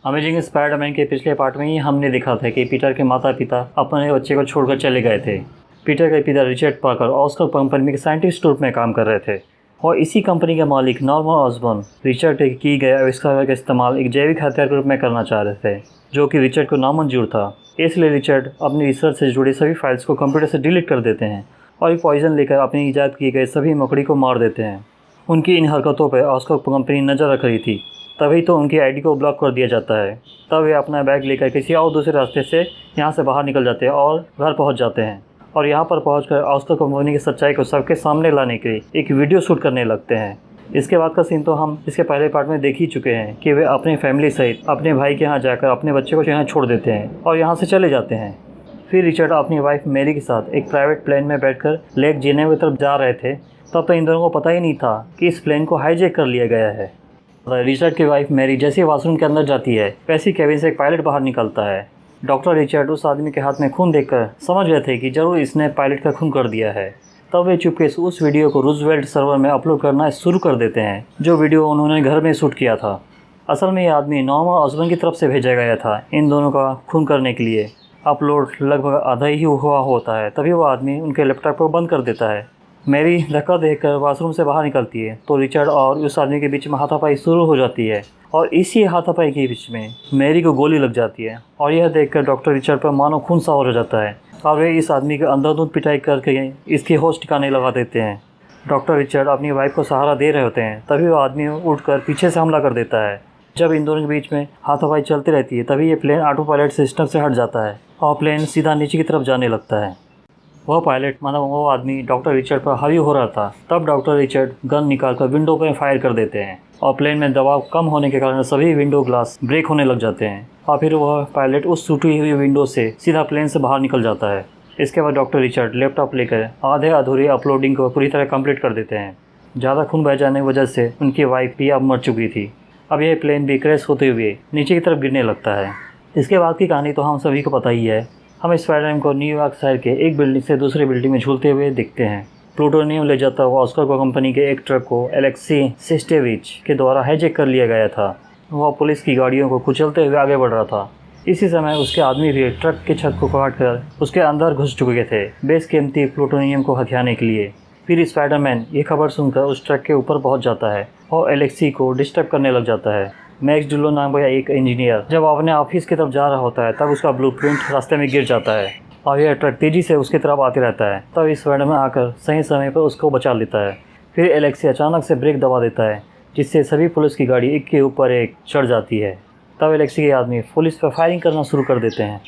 Amazing Spiderman के पिछले part में ही हमने देखा था कि पीटर के माता पिता अपने बच्चे को छोड़कर चले गए थे। पीटर के पिता रिचर्ड पार्कर ऑस्कर कंपनी के साइंटिस्ट रूप में काम कर रहे थे और इसी कंपनी के मालिक नॉर्मन ऑसबॉर्न रिचर्ड के किए गए आविष्कार का इस्तेमाल एक जैविक हथियार के रूप में करना चाह रहे थे, जो कि रिचर्ड को नामंजूर था। इसलिए रिचर्ड अपनी रिसर्च से जुड़ी सभी फाइल्स को कंप्यूटर से डिलीट कर देते हैं और एक पॉइजन लेकर अपनी ईजाद किए गए सभी मकड़ी को मार देते हैं। उनकी इन हरकतों पर ऑस्कर कंपनी नज़र रख रही थी, तभी तो उनकी आईडी को ब्लॉक कर दिया जाता है। तब वे अपना बैग लेकर किसी और दूसरे रास्ते से यहाँ से बाहर निकल जाते हैं और घर पहुँच जाते हैं और यहाँ पर पहुँचकर ऑस्कर कंपनी की सच्चाई को सबके सामने लाने के लिए एक वीडियो शूट करने लगते हैं। इसके बाद का सीन तो हम इसके पहले पार्ट में देख ही चुके हैं कि वे अपनी फैमिली सहित अपने भाई के यहाँ जाकर अपने बच्चे को यहाँ छोड़ देते हैं और यहाँ से चले जाते हैं। फिर रिचर्ड अपनी वाइफ मैरी के साथ एक प्राइवेट प्लेन में बैठकर लेक जेनेवा की तरफ जा रहे थे। तब तो इन दोनों को पता ही नहीं था कि इस प्लेन को हाईजैक कर लिया गया है। रिचर्ड की वाइफ मैरी जैसे वॉशरूम के अंदर जाती है, वैसी केबिन से एक पायलट बाहर निकलता है। डॉक्टर रिचर्ड उस आदमी के हाथ में खून देखकर समझ गए थे कि जरूर इसने पायलट का खून कर दिया है। तब वे चुपके से उस वीडियो को रूजवेल्ट सर्वर में अपलोड करना शुरू कर देते हैं, जो वीडियो उन्होंने घर में शूट किया था। असल में ये आदमी नॉर्मन ऑसबॉर्न की तरफ से भेजा गया था इन दोनों का खून करने के लिए। अपलोड लगभग आधा ही हुआ होता है, तभी वो आदमी उनके लैपटॉप को बंद कर देता है। मैरी धक्का देकर वॉशरूम से बाहर निकलती है तो रिचर्ड और उस आदमी के बीच में हाथापाई शुरू हो जाती है और इसी हाथापाई के बीच में मैरी को गोली लग जाती है और यह देखकर डॉक्टर रिचर्ड पर मानो खून सवार हो जाता है और वे इस आदमी के अंधाधुंध पिटाई करके इसकी होश ठिकाने लगा देते हैं। डॉक्टर रिचर्ड अपनी वाइफ को सहारा दे रहे होते हैं, तभी वो आदमी उठकर पीछे से हमला कर देता है। जब इन दोनों के बीच में हाथापाई चलती रहती है, तभी ये प्लेन ऑटो पायलट सिस्टम से हट जाता है और प्लेन सीधा नीचे की तरफ जाने लगता है। वह पायलट मतलब वो आदमी डॉक्टर रिचर्ड पर हावी हो रहा था। तब डॉक्टर रिचर्ड गन निकालकर विंडो पर फायर कर देते हैं और प्लेन में दबाव कम होने के कारण सभी विंडो ग्लास ब्रेक होने लग जाते हैं और फिर वह पायलट उस टूटी हुई विंडो से सीधा प्लेन से बाहर निकल जाता है। इसके बाद डॉक्टर रिचर्ड लैपटॉप लेकर आधे अधूरी अपलोडिंग को पूरी तरह कंप्लीट कर देते हैं। ज़्यादा खून बह जाने की वजह से उनकी वाइफ भी अब मर चुकी थी। अब यह प्लेन भी क्रैश होते हुए नीचे की तरफ गिरने लगता है। इसके बाद की कहानी तो हम सभी को पता ही है। हम स्पाइडरमैन को न्यूयॉर्क शहर के एक बिल्डिंग से दूसरी बिल्डिंग में झूलते हुए दिखते हैं। प्लूटोनियम ले जाता हुआ ऑस्कर कंपनी के एक ट्रक को एलेक्सी सिस्टेविच के द्वारा हाईजैक कर लिया गया था। वह पुलिस की गाड़ियों को कुचलते हुए आगे बढ़ रहा था। इसी समय उसके आदमी भी ट्रक के छत को काट कर उसके अंदर घुस चुके थे बेस कीमती प्लूटोनियम को हथियाने के लिए। फिर स्पाइडरमैन ये खबर सुनकर उस ट्रक के ऊपर पहुंच जाता है और एलेक्सी को डिस्टर्ब करने लग जाता है। मैक्स डिलो नाम का एक इंजीनियर जब अपने ऑफिस की तरफ जा रहा होता है, तब उसका ब्लूप्रिंट रास्ते में गिर जाता है और यह ट्रक तेजी से उसकी तरफ आते रहता है। तब स्पाइडरमैन आकर सही समय पर उसको बचा लेता है। फिर एलेक्सी अचानक से ब्रेक दबा देता है, जिससे सभी पुलिस की गाड़ी एक के ऊपर एक चढ़ जाती है। तब एलेक्सी के आदमी पुलिस पर फायरिंग करना शुरू कर देते हैं।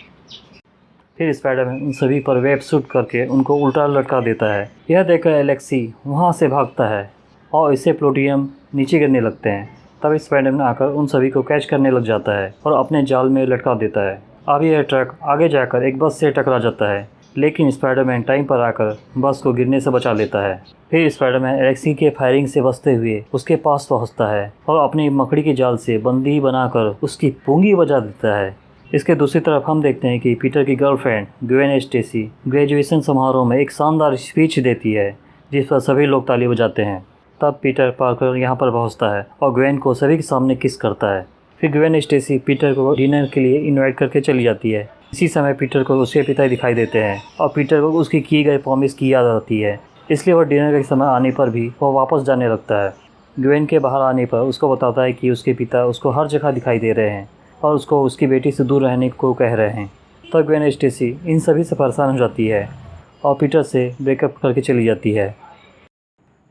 फिर स्पाइडरमैन उन सभी पर वेब शूट करके उनको उल्टा लटका देता है। यह देखकर एलेक्सी वहाँ से भागता है और इससे प्लूटोनियम नीचे गिरने लगते हैं। तब स्पाइडरमैन आकर उन सभी को कैच करने लग जाता है और अपने जाल में लटका देता है। अब यह ट्रक आगे जाकर एक बस से टकरा जाता है, लेकिन स्पाइडरमैन टाइम पर आकर बस को गिरने से बचा लेता है। फिर स्पाइडरमैन एलेक्सी के फायरिंग से बचते हुए उसके पास पहुंचता है और अपनी मकड़ी की जाल से बंदी बनाकर उसकी पूंगी बजा देता है। इसके दूसरी तरफ हम देखते हैं कि पीटर की गर्लफ्रेंड ग्वेन स्टेसी ग्रेजुएशन समारोह में एक शानदार स्पीच देती है, जिस पर सभी लोग ताली बजाते हैं। तब पीटर पार्कर यहाँ पर पहुँचता है और ग्वेन को सभी के सामने किस करता है। फिर ग्वेन स्टेसी पीटर को डिनर के लिए इनवाइट करके चली जाती है। इसी समय पीटर को उसके पिता दिखाई देते हैं और पीटर को उसकी की गई प्रॉमिस की याद आती है, इसलिए वह डिनर के समय आने पर भी वह वापस जाने लगता है। ग्वेन के बाहर आने पर उसको बताता है कि उसके पिता उसको हर जगह दिखाई दे रहे हैं और उसको उसकी बेटी से दूर रहने को कह रहे हैं। तब ग्वेन स्टेसी इन सभी से परेशान हो जाती है और पीटर से ब्रेकअप करके चली जाती है।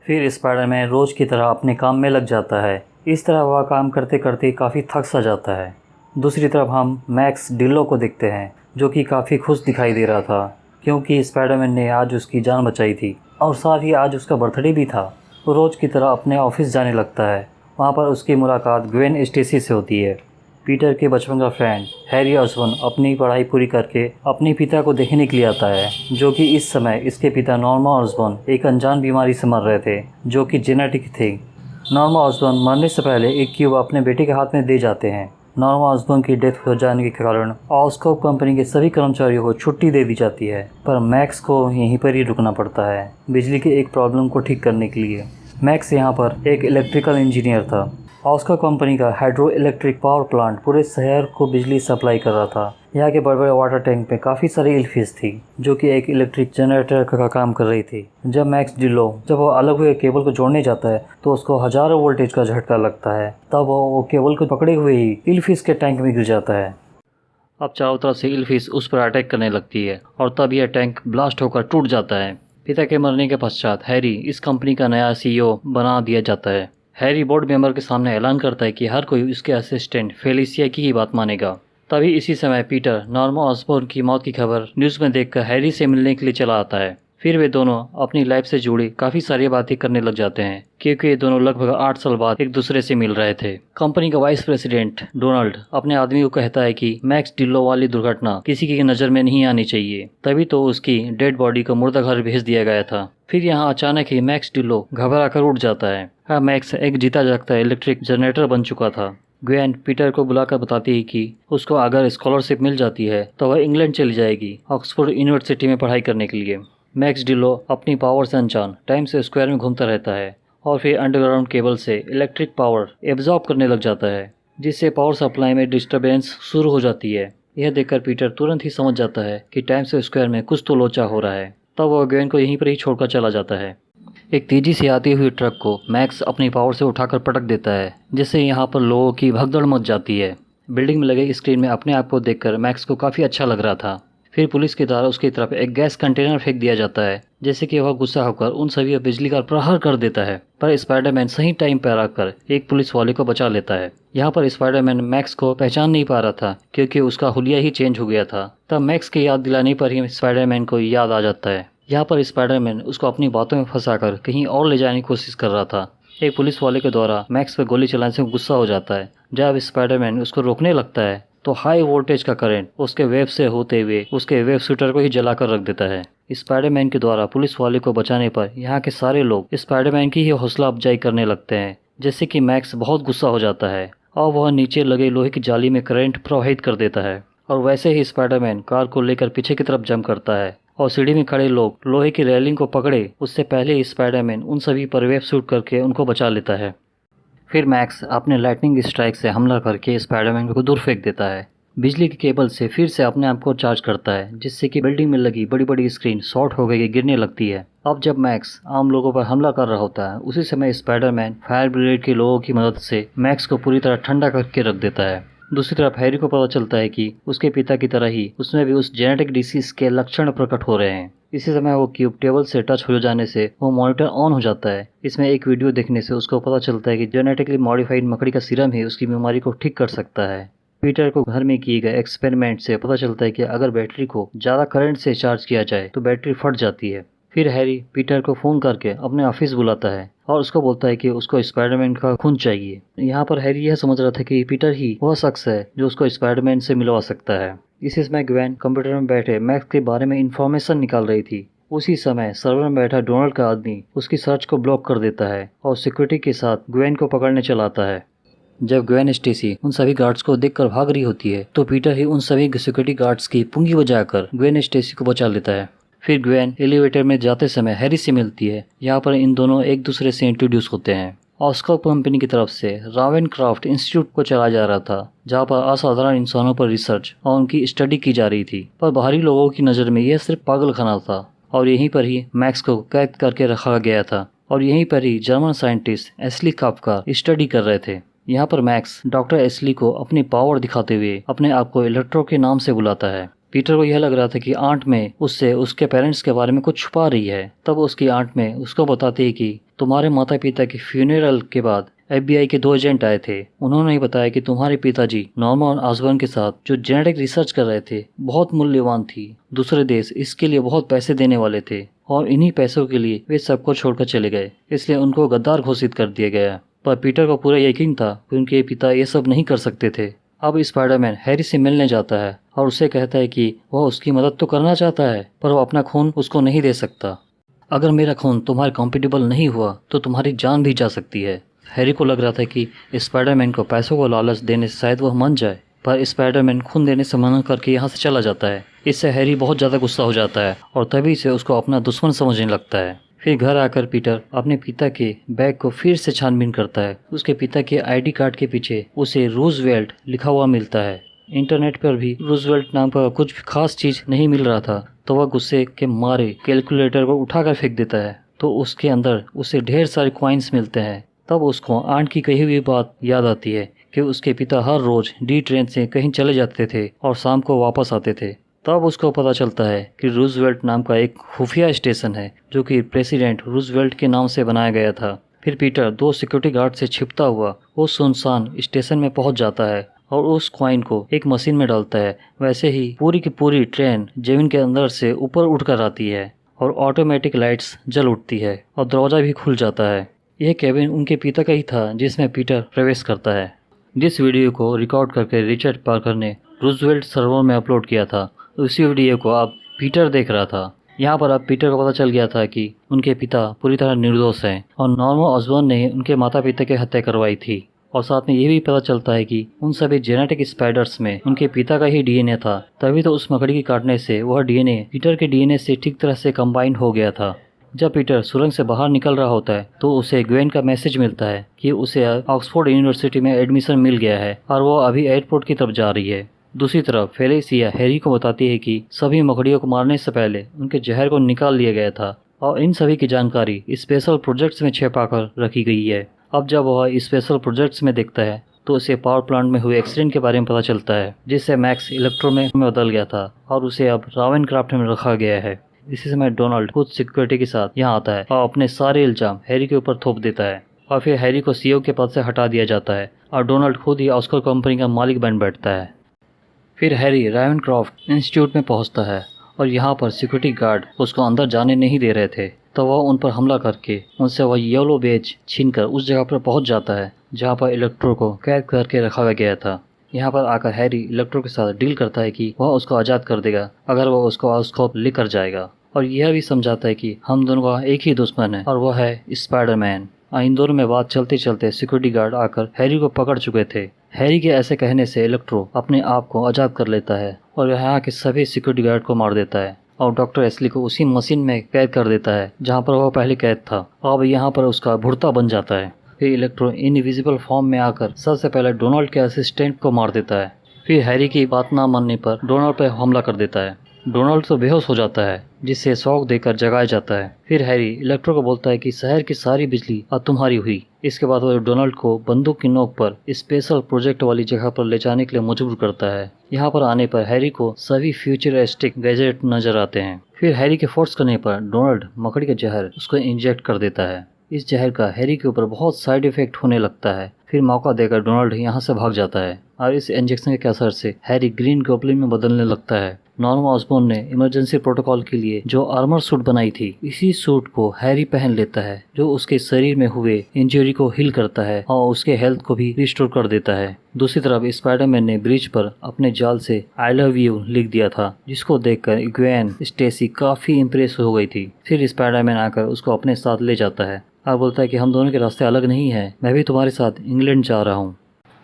फिर स्पाइडरमैन रोज़ की तरह अपने काम में लग जाता है। इस तरह वह काम करते करते काफ़ी थक सा जाता है। दूसरी तरफ हम मैक्स डिल्लो को देखते हैं, जो कि काफ़ी खुश दिखाई दे रहा था क्योंकि स्पाइडरमैन ने आज उसकी जान बचाई थी और साथ ही आज उसका बर्थडे भी था। वो रोज़ की तरह अपने ऑफिस जाने लगता है। वहाँ पर उसकी मुलाकात ग्वेन स्टेसी से होती है। पीटर के बचपन का फ्रेंड हैरी ऑसबॉर्न अपनी पढ़ाई पूरी करके अपने पिता को देखने के लिए आता है, जो कि इस समय इसके पिता नॉर्मन ऑसबॉर्न एक अनजान बीमारी से मर रहे थे, जो कि जेनेटिक थे। नॉर्मन ऑसबॉर्न मरने से पहले एक क्यूब अपने बेटे के हाथ में दे जाते हैं। नॉर्मन ऑसबॉर्न की डेथ हो जाने के कारण ऑस्कर कंपनी के सभी कर्मचारियों को छुट्टी दे दी जाती है, पर मैक्स को यहीं पर ही रुकना पड़ता है बिजली की एक प्रॉब्लम को ठीक करने के लिए। मैक्स यहाँ पर एक इलेक्ट्रिकल इंजीनियर था ऑस्कर कंपनी का हाइड्रो इलेक्ट्रिक पावर प्लांट पूरे शहर को बिजली सप्लाई कर रहा था। यहाँ के बड़े बड़े वाटर टैंक में काफ़ी सारी इल्फिश थी जो कि एक इलेक्ट्रिक जनरेटर का काम कर रही थी। जब मैक्स डिल्लो जब वो अलग हुए केबल को जोड़ने जाता है तो उसको हजारों वोल्टेज का झटका लगता है। तब वो केबल को पकड़े हुए ही इल्फिश के टैंक में गिर जाता है। अब चारों तरफ से इल्फिश उस पर अटैक करने लगती है और तब यह टैंक ब्लास्ट होकर टूट जाता है। पिता के मरने के पश्चात हैरी इस कंपनी का नया CEO बना दिया जाता है। हैरी बोर्ड मेंबर के सामने ऐलान करता है कि हर कोई उसके असिस्टेंट फेलिसिया की ही बात मानेगा। तभी इसी समय पीटर नॉर्मा ऑसबोर्न की मौत की खबर न्यूज़ में देखकर हैरी से मिलने के लिए चला आता है। फिर वे दोनों अपनी लाइफ से जुड़ी काफ़ी सारी बातें करने लग जाते हैं क्योंकि ये दोनों लगभग 8 साल बाद एक दूसरे से मिल रहे थे। कंपनी का वाइस प्रेसिडेंट डोनाल्ड अपने आदमी को कहता है कि मैक्स डिल्लो वाली दुर्घटना किसी की नज़र में नहीं आनी चाहिए, तभी तो उसकी डेड बॉडी को मुर्दाघर भेज दिया गया था। फिर यहाँ अचानक ही मैक्स डिल्लो घबरा कर उठ जाता है। मैक्स एक जीता जागता इलेक्ट्रिक जनरेटर बन चुका था। ग्वेन पीटर को बुलाकर बताती है कि उसको अगर स्कॉलरशिप मिल जाती है तो वह इंग्लैंड चली जाएगी ऑक्सफोर्ड यूनिवर्सिटी में पढ़ाई करने के लिए। मैक्स डिल्लो अपनी पावर से अनजान टाइम्स स्क्वायर में घूमता रहता है और फिर अंडरग्राउंड केबल से इलेक्ट्रिक पावर एब्जॉर्ब करने लग जाता है, जिससे पावर सप्लाई में डिस्टर्बेंस शुरू हो जाती है। यह देखकर पीटर तुरंत ही समझ जाता है कि टाइम्स स्क्वायर में कुछ तो लोचा हो रहा है। तब वह ग्वेन को यहीं पर ही छोड़कर चला जाता है। एक तेजी से आती हुई ट्रक को मैक्स अपनी पावर से उठाकर पटक देता है, जिससे यहाँ पर लोगों की भगदड़ मच जाती है। बिल्डिंग में लगे स्क्रीन में अपने आप को देखकर मैक्स को काफ़ी अच्छा लग रहा था। फिर पुलिस के द्वारा उसकी तरफ एक गैस कंटेनर फेंक दिया जाता है, जैसे कि वह गुस्सा होकर उन सभी बिजली का प्रहार कर देता है। पर स्पाइडरमैन सही टाइम पर आकर एक पुलिस वाले को बचा लेता है। यहाँ पर स्पाइडरमैन मैक्स को पहचान नहीं पा रहा था क्योंकि उसका हुलिया ही चेंज हो गया था। तब मैक्स की याद दिलाने पर ही स्पाइडरमैन को याद आ जाता है। यहाँ पर स्पाइडरमैन उसको अपनी बातों में फंसाकर कहीं और ले जाने की कोशिश कर रहा था। एक पुलिस वाले के द्वारा मैक्स पर गोली चलाने से गुस्सा हो जाता है। जब स्पाइडरमैन उसको रोकने लगता है तो हाई वोल्टेज का करंट उसके वेब से होते हुए उसके वेब शूटर को ही जलाकर रख देता है। स्पाइडरमैन के द्वारा पुलिस वाले को बचाने पर यहाँ के सारे लोग स्पाइडरमैन की ही हौसला अफजाई करने लगते हैं, जैसे कि मैक्स बहुत गुस्सा हो जाता है और वह नीचे लगे लोहे की जाली में करंट प्रवाहित कर देता है। और वैसे ही स्पाइडरमैन कार को लेकर पीछे की तरफ जंप करता है और सीढ़ी में खड़े लोग लोहे की रेलिंग को पकड़े उससे पहले ही स्पाइडरमैन उन सभी पर वेब शूट करके उनको बचा लेता है। फिर मैक्स अपने लाइटनिंग स्ट्राइक से हमला करके स्पाइडरमैन को दूर फेंक देता है। बिजली के केबल से फिर से अपने आप को चार्ज करता है, जिससे कि बिल्डिंग में लगी बड़ी बड़ी स्क्रीन शॉर्ट हो गई गिरने लगती है। अब जब मैक्स आम लोगों पर हमला कर रहा होता है, उसी समय स्पाइडरमैन फायर ब्रिगेड के लोगों की मदद से मैक्स को पूरी तरह ठंडा करके रख देता है। दूसरी तरफ हैरी को पता चलता है कि उसके पिता की तरह ही उसमें भी उस जेनेटिक डिसीज के लक्षण प्रकट हो रहे हैं। इसी समय वो क्यूब टेबल से टच हो जाने से वो मॉनिटर ऑन हो जाता है। इसमें एक वीडियो देखने से उसको पता चलता है कि जेनेटिकली मॉडिफाइड मकड़ी का सीरम ही उसकी बीमारी को ठीक कर सकता है। पीटर को घर में किए गए एक्सपेरिमेंट से पता चलता है कि अगर बैटरी को ज़्यादा करंट से चार्ज किया जाए तो बैटरी फट जाती है। फिर हैरी पीटर को फ़ोन करके अपने ऑफिस बुलाता है और उसको बोलता है कि उसको स्पाइडरमैन का खून चाहिए। यहाँ पर हैरी यह समझ रहा था कि पीटर ही वह शख्स है जो उसको स्पाइडरमैन से मिलवा सकता है। इसी समय ग्वेन कंप्यूटर में बैठे मैक्स के बारे में इंफॉर्मेशन निकाल रही थी। उसी समय सर्वर में बैठा डोनाल्ड का आदमी उसकी सर्च को ब्लॉक कर देता है और सिक्योरिटी के साथ ग्वेन को पकड़ने चला आता है। जब ग्वेन स्टेसी उन सभी गार्ड्स को देखकर भाग रही होती है तो पीटर ही उन सभी सिक्योरिटी गार्ड्स की पुंगी बजाकर ग्वेन स्टेसी को बचा लेता है। फिर ग्वेन एलिवेटर में जाते समय हैरी से मिलती है। यहाँ पर इन दोनों एक दूसरे से इंट्रोड्यूस होते हैं। ऑस्कर कंपनी की तरफ से रावेनक्राफ्ट इंस्टीट्यूट को चलाया जा रहा था, जहाँ पर असाधारण इंसानों पर रिसर्च और उनकी स्टडी की जा रही थी। पर बाहरी लोगों की नज़र में यह सिर्फ पागलखाना था और यहीं पर ही मैक्स को कैद करके रखा गया था और यहीं पर ही जर्मन साइंटिस्ट एस्ली काफ्का स्टडी कर रहे थे। यहाँ पर मैक्स डॉक्टर एस्ली को अपनी पावर दिखाते हुए अपने आप को इलेक्ट्रो के नाम से बुलाता है। पीटर को यह लग रहा था कि आंट में उससे उसके पेरेंट्स के बारे में कुछ छुपा रही है। तब उसकी आंट में उसको बताती है कि तुम्हारे माता पिता के फ्यूनरल के बाद FBI के 2 एजेंट आए थे। उन्होंने बताया कि तुम्हारे पिताजी नॉर्मन ऑसबर्न के साथ जो जेनेटिक रिसर्च कर रहे थे बहुत मूल्यवान थी। दूसरे देश इसके लिए बहुत पैसे देने वाले थे और इन्हीं पैसों के लिए वे सबको छोड़कर चले गए, इसलिए उनको गद्दार घोषित कर दिया गया। पर पीटर को पूरा यकीन था कि उनके पिता ये सब नहीं कर सकते थे। अब स्पाइडरमैन हैरी से मिलने जाता है और उसे कहता है कि वह उसकी मदद तो करना चाहता है पर वह अपना खून उसको नहीं दे सकता। अगर मेरा खून तुम्हारे कॉम्पिटेबल नहीं हुआ तो तुम्हारी जान भी जा सकती है। हैरी को लग रहा था कि स्पाइडरमैन को पैसों को लालच देने से शायद वह मान जाए, पर स्पाइडरमैन खून देने से मना करके यहाँ से चला जाता है। इससे हैरी बहुत ज़्यादा गुस्सा हो जाता है और तभी से उसको अपना दुश्मन समझने लगता है। फिर घर आकर पीटर अपने पिता के बैग को फिर से छानबीन करता है। उसके पिता के आईडी कार्ड के पीछे उसे रूजवेल्ट लिखा हुआ मिलता है। इंटरनेट पर भी रूजवेल्ट नाम का कुछ खास चीज नहीं मिल रहा था, तो वह गुस्से के मारे कैलकुलेटर को उठाकर फेंक देता है। तो उसके अंदर उसे ढेर सारे कॉइन्स मिलते हैं। तब उसको आंट की कही हुई बात याद आती है कि उसके पिता हर रोज डी ट्रेन से कहीं चले जाते थे और शाम को वापस आते थे। तब उसको पता चलता है कि रूजवेल्ट नाम का एक खुफिया स्टेशन है जो कि प्रेसिडेंट रूजवेल्ट के नाम से बनाया गया था। फिर पीटर 2 सिक्योरिटी गार्ड से छिपता हुआ वो सुनसान स्टेशन में पहुंच जाता है और उस कॉइन को एक मशीन में डालता है। वैसे ही पूरी की पूरी ट्रेन जमीन के अंदर से ऊपर उठकर आती है और ऑटोमेटिक लाइट्स जल उठती है और दरवाजा भी खुल जाता है। यह केबिन उनके पिता का ही था जिसमें पीटर प्रवेश करता है। जिस वीडियो को रिकॉर्ड करके रिचर्ड पार्कर ने रूजवेल्ट सर्वर में अपलोड किया था, उसी वीडियो को अब पीटर देख रहा था। यहाँ पर अब पीटर को पता चल गया था कि उनके पिता पूरी तरह निर्दोष हैं और नॉर्मा ऑसबॉर्न ने उनके माता पिता की हत्या करवाई थी। और साथ में ये भी पता चलता है कि उन सभी जेनेटिक स्पाइडर्स में उनके पिता का ही डीएनए था। तभी तो उस मकड़ी के काटने से वह डीएनए पीटर के डीएनए से ठीक तरह से कंबाइन हो गया था। जब पीटर सुरंग से बाहर निकल रहा होता है तो उसे ग्वेन का मैसेज मिलता है कि उसे ऑक्सफोर्ड यूनिवर्सिटी में एडमिशन मिल गया है और वो अभी एयरपोर्ट की तरफ जा रही है। दूसरी तरफ फेलिसिया हैरी को बताती है कि सभी मकड़ियों को मारने से पहले उनके जहर को निकाल लिया गया था और इन सभी की जानकारी स्पेशल प्रोजेक्ट्स में छिपाकर रखी गई है। अब जब वह स्पेशल प्रोजेक्ट्स में देखता है तो उसे पावर प्लांट में हुए एक्सीडेंट के बारे में पता चलता है जिससे मैक्स इलेक्ट्रो में बदल गया था और उसे अब रावेनक्राफ्ट में रखा गया है। इसी समय डोनाल्ड खुद सिक्योरिटी के साथ यहाँ आता है और अपने सारे इल्जाम हैरी के ऊपर थोप देता है और फिर हैरी को सीईओ के पद से हटा दिया जाता है और डोनाल्ड खुद ही ऑस्कर कंपनी का मालिक बन बैठता है। फिर हैरी रावेनक्राफ्ट इंस्टीट्यूट में पहुंचता है और यहाँ पर सिक्योरिटी गार्ड उसको अंदर जाने नहीं दे रहे थे, तो वह उन पर हमला करके उनसे वह येलो बेज छीनकर उस जगह पर पहुंच जाता है जहाँ पर इलेक्ट्रो को कैद करके रखा गया था। यहाँ पर आकर हैरी इलेक्ट्रो के साथ डील करता है कि वह उसको आज़ाद कर देगा अगर वह उसको ऑस्कॉप लेकर जाएगा और यह भी समझाता है कि हम दोनों का एक ही दुश्मन है और वह है स्पाइडरमैन। इन दोनों में बात चलते चलते सिक्योरिटी गार्ड आकर हैरी को पकड़ चुके थे। हैरी के ऐसे कहने से इलेक्ट्रो अपने आप को आज़ाद कर लेता है और यहाँ के सभी सिक्योरिटी गार्ड को मार देता है और डॉक्टर एस्ली को उसी मशीन में कैद कर देता है जहाँ पर वह पहले कैद था। अब यहाँ पर उसका भुड़ता बन जाता है। फिर इलेक्ट्रो इनविजिबल फॉर्म में आकर सबसे पहले डोनाल्ड के असिस्टेंट को मार देता है। फिर हैरी की बात ना मानने पर डोनाल्ड पर हमला कर देता है। डोनाल्ड तो बेहोश हो जाता है जिससे शॉक देकर जगाया जाता है। फिर हैरी इलेक्ट्रो को बोलता है कि शहर की सारी बिजली अब तुम्हारी हुई। इसके बाद वह डोनाल्ड को बंदूक की नोक पर स्पेशल प्रोजेक्ट वाली जगह पर ले जाने के लिए मजबूर करता है। यहाँ पर आने पर हैरी को सभी फ्यूचरिस्टिक गैजेट नजर आते हैं। फिर हैरी के फोर्स करने पर डोनाल्ड मकड़ी का जहर उसको इंजेक्ट कर देता है। इस जहर का हैरी के ऊपर बहुत साइड इफेक्ट होने लगता है। फिर मौका देकर डोनाल्ड यहाँ से भाग जाता है और इस इंजेक्शन के असर से हैरी ग्रीन गॉब्लिन में बदलने लगता है। नॉर्मा ऑसबॉर्न ने इमरजेंसी प्रोटोकॉल के लिए जो आर्मर सूट बनाई थी, इसी सूट को हैरी पहन लेता है जो उसके शरीर में हुए इंजरी को हील करता है और उसके हेल्थ को भी रिस्टोर कर देता है। दूसरी तरफ स्पाइडरमैन ने ब्रिज पर अपने जाल से आई लव यू लिख दिया था जिसको देखकर ग्वेन स्टेसी काफी इम्प्रेस हो गई थी। फिर स्पाइडरमैन आकर उसको अपने साथ ले जाता है और बोलता है कि हम दोनों के रास्ते अलग नहीं है, मैं भी तुम्हारे साथ इंग्लैंड जा रहा हूँ।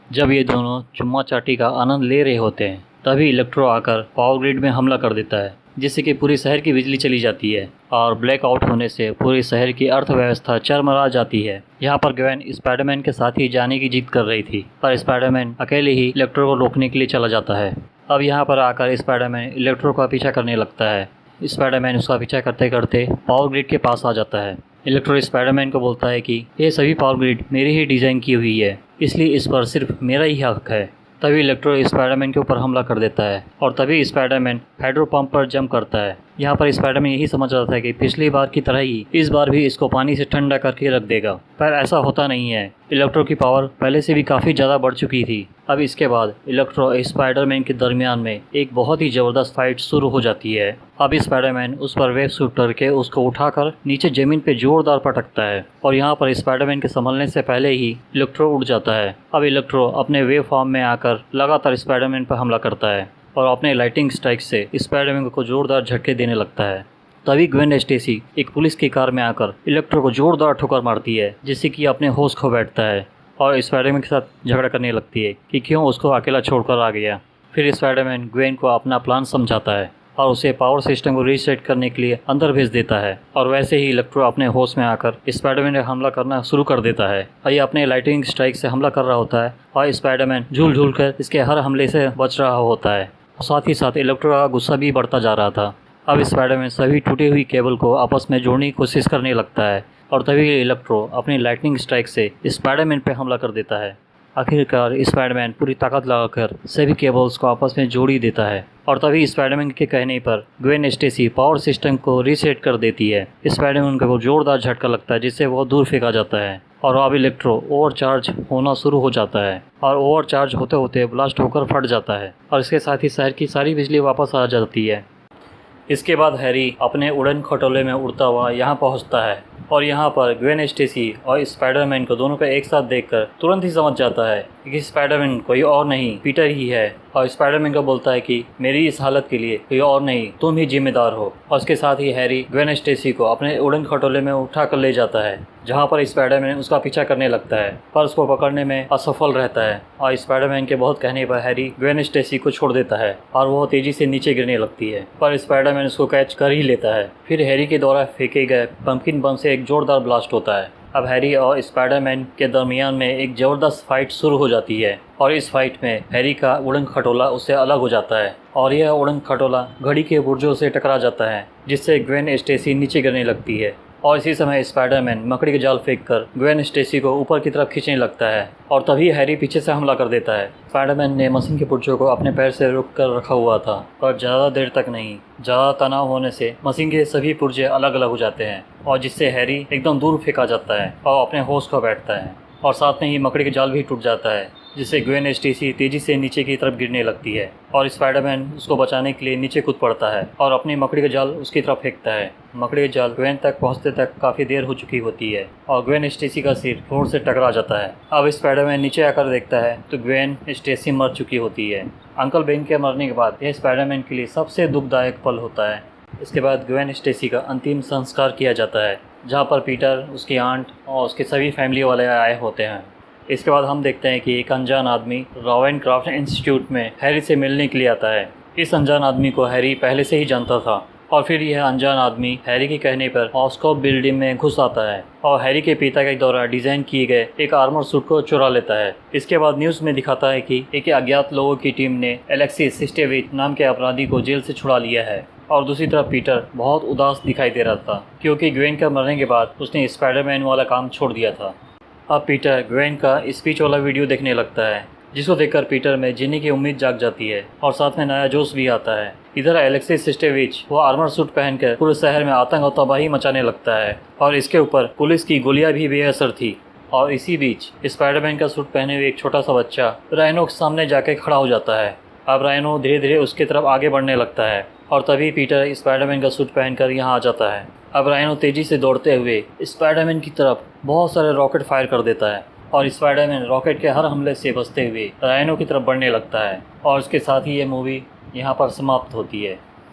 जब ये दोनों चुम्मा चाटी का आनंद ले रहे होते हैं तभी इलेक्ट्रो आकर पावर ग्रिड में हमला कर देता है जिससे कि पूरे शहर की बिजली चली जाती है और ब्लैकआउट होने से पूरे शहर की अर्थव्यवस्था चरमरा जाती है। यहाँ पर ग्वेन स्पाइडरमैन के साथ ही जाने की जिद कर रही थी पर स्पाइडरमैन अकेले ही इलेक्ट्रो को रोकने के लिए चला जाता है। अब यहाँ पर आकर स्पाइडरमैन इलेक्ट्रो का पीछा करने लगता है। स्पाइडरमैन उसका पीछा करते करते पावर ग्रिड के पास आ जाता है। इलेक्ट्रो स्पाइडरमैन को बोलता है कि ये सभी पावर ग्रिड मेरी ही डिज़ाइन की हुई है, इसलिए इस पर सिर्फ मेरा ही हक है। तभी इलेक्ट्रो स्पाइडरमैन के ऊपर हमला कर देता है और तभी स्पाइडरमैन हाइड्रो पंप पर जंप करता है। यहाँ पर स्पाइडरमैन यही समझ रहा था कि पिछली बार की तरह ही इस बार भी इसको पानी से ठंडा करके रख देगा, पर ऐसा होता नहीं है। इलेक्ट्रो की पावर पहले से भी काफ़ी ज़्यादा बढ़ चुकी थी। अब इसके बाद इलेक्ट्रो स्पाइडरमैन के दरमियान में एक बहुत ही ज़बरदस्त फाइट शुरू हो जाती है। अब स्पाइडरमैन उस पर वेब सूट करके उसको उठाकर नीचे ज़मीन पे जोरदार पटकता है और यहाँ पर स्पाइडरमैन के संभलने से पहले ही इलेक्ट्रो उड़ जाता है। अब इलेक्ट्रो अपने वेव फॉर्म में आकर लगातार स्पाइडरमैन पर हमला करता है और अपने लाइटिंग स्ट्राइक से स्पाइडरमैन को जोरदार झटके देने लगता है। तभी ग्वेन स्टेसी एक पुलिस की कार में आकर इलेक्ट्रो को जोरदार ठोकर मारती है जिससे कि अपने होश खो बैठता है और स्पाइडरमैन के साथ झगड़ा करने लगती है कि क्यों उसको अकेला छोड़कर आ गया। फिर स्पाइडरमैन ग्वेन को अपना प्लान समझाता है और उसे पावर सिस्टम को रीसेट करने के लिए अंदर भेज देता है। और वैसे ही इलेक्ट्रो अपने होश में आकर स्पाइडरमैन पर हमला करना शुरू कर देता है और ये अपने लाइटनिंग स्ट्राइक से हमला कर रहा होता है और स्पाइडरमैन झूल झूल कर इसके हर हमले से बच रहा होता है। साथ ही साथ इलेक्ट्रो का गुस्सा भी बढ़ता जा रहा था। अब स्पाइडरमैन सभी टूटी हुई केबल को आपस में जोड़ने की कोशिश करने लगता है और तभी इलेक्ट्रो अपनी लाइटनिंग स्ट्राइक से स्पाइडरमैन पर हमला कर देता है। आखिरकार स्पाइडरमैन पूरी ताकत लगाकर सभी केबल्स को आपस में जोड़ ही देता है और तभी स्पाइडरमैन के कहने पर ग्वेन स्टेसी पावर सिस्टम को रीसेट कर देती है। स्पाइडरमैन को जोरदार झटका लगता है जिससे वह दूर फेंका जाता है और अब इलेक्ट्रो ओवरचार्ज होना शुरू हो जाता है और ओवरचार्ज होते होते ब्लास्ट होकर फट जाता है और इसके साथ ही शहर की सारी बिजली वापस आ जाती है। इसके बाद हैरी अपने उड़न खटोले में उड़ता हुआ यहाँ पहुँचता है और यहाँ पर ग्वेन स्टेसी और स्पाइडरमैन को दोनों को एक साथ देखकर तुरंत ही समझ जाता है कि स्पाइडरमैन कोई और नहीं पीटर ही है और स्पाइडरमैन को बोलता है कि मेरी इस हालत के लिए कोई और नहीं तुम ही जिम्मेदार हो। और उसके साथ ही हैरी ग्वेन स्टेसी को अपने उड़न खटोले में उठा कर ले जाता है जहाँ पर स्पाइडरमैन उसका पीछा करने लगता है पर उसको पकड़ने में असफल रहता है और स्पाइडरमैन के बहुत कहने पर हैरी ग्वेन स्टेसी को छोड़ देता है और वह तेजी से नीचे गिरने लगती है पर स्पाइडरमैन उसको कैच कर ही लेता है। फिर हैरी के द्वारा फेंके गए पंपकिन बम से एक जोरदार ब्लास्ट होता है। अब हैरी और स्पाइडरमैन के दरमियान में एक ज़बरदस्त फाइट शुरू हो जाती है और इस फाइट में हैरी का उड़न खटोला उससे अलग हो जाता है और यह उड़न खटोला घड़ी के बुर्जों से टकरा जाता है जिससे ग्वेन स्टेसी नीचे गिरने लगती है और इसी समय स्पाइडरमैन मकड़ी के जाल फेंककर ग्वेन स्टेसी को ऊपर की तरफ खींचने लगता है और तभी हैरी पीछे से हमला कर देता है। स्पाइडरमैन ने मशीन के पुर्जों को अपने पैर से रोक कर रखा हुआ था पर ज़्यादा देर तक नहीं। ज़्यादा तनाव होने से मशीन के सभी पुर्जे अलग अलग हो जाते हैं और जिससे हैरी एकदम दूर फेंका जाता है और अपने होश खो बैठता है और साथ में ही मकड़ी के जाल भी टूट जाता है जिससे ग्वेन स्टेसी तेजी से नीचे की तरफ गिरने लगती है और स्पाइडरमैन उसको बचाने के लिए नीचे कूद पड़ता है और अपनी मकड़ी का जाल उसकी तरफ फेंकता है। मकड़ी का जाल ग्वेन तक पहुंचते तक काफ़ी देर हो चुकी होती है और ग्वेन स्टेसी का सिर फ्लोर से टकरा जाता है। अब स्पाइडरमैन नीचे आकर देखता है तो ग्वेन स्टेसी मर चुकी होती है। अंकल बेन के मरने के बाद यह स्पाइडरमैन के लिए सबसे दुखदायक पल होता है। इसके बाद ग्वेन स्टेसी का अंतिम संस्कार किया जाता है जहाँ पर पीटर, उसकी आंट और उसके सभी फैमिली वाले आए होते हैं। इसके बाद हम देखते हैं कि एक अनजान आदमी रॉवेनक्रॉफ्ट इंस्टीट्यूट में हैरी से मिलने के लिए आता है। इस अनजान आदमी को हैरी पहले से ही जानता था और फिर यह अनजान आदमी हैरी के कहने पर ऑस्कॉप बिल्डिंग में घुस आता है और हैरी के पिता के द्वारा डिज़ाइन किए गए एक आर्मर सूट को चुरा लेता है। इसके बाद न्यूज़ में दिखाता है कि एक अज्ञात लोगों की टीम ने एलेक्सिस सिस्टेविच नाम के अपराधी को जेल से छुड़ा लिया है और दूसरी तरफ पीटर बहुत उदास दिखाई दे रहा था क्योंकि ग्वेन के मरने के बाद उसने स्पाइडरमैन वाला काम छोड़ दिया था। अब पीटर ग्वेन का स्पीच वाला वीडियो देखने लगता है जिसको देखकर पीटर में जीने की उम्मीद जाग जाती है और साथ में नया जोश भी आता है। इधर एलेक्सिस सिस्टेविच वो आर्मर सूट पहनकर पूरे शहर में आतंक और तबाही मचाने लगता है और इसके ऊपर पुलिस की गोलियां भी बेअसर थी। और इसी बीच स्पाइडरमैन का सूट पहने हुए एक छोटा सा बच्चा राइनो के सामने जाके खड़ा हो जाता है। अब राइनो धीरे धीरे उसकी तरफ आगे बढ़ने लगता है और तभी पीटर स्पाइडरमैन का सूट पहनकर यहाँ आ जाता है। अब राइनो तेजी से दौड़ते हुए स्पाइडरमैन की तरफ बहुत सारे रॉकेट फायर कर देता है और स्पाइडरमैन रॉकेट के हर हमले से बचते हुए राइनो की तरफ बढ़ने लगता है और इसके साथ ही ये मूवी यहाँ पर समाप्त होती है।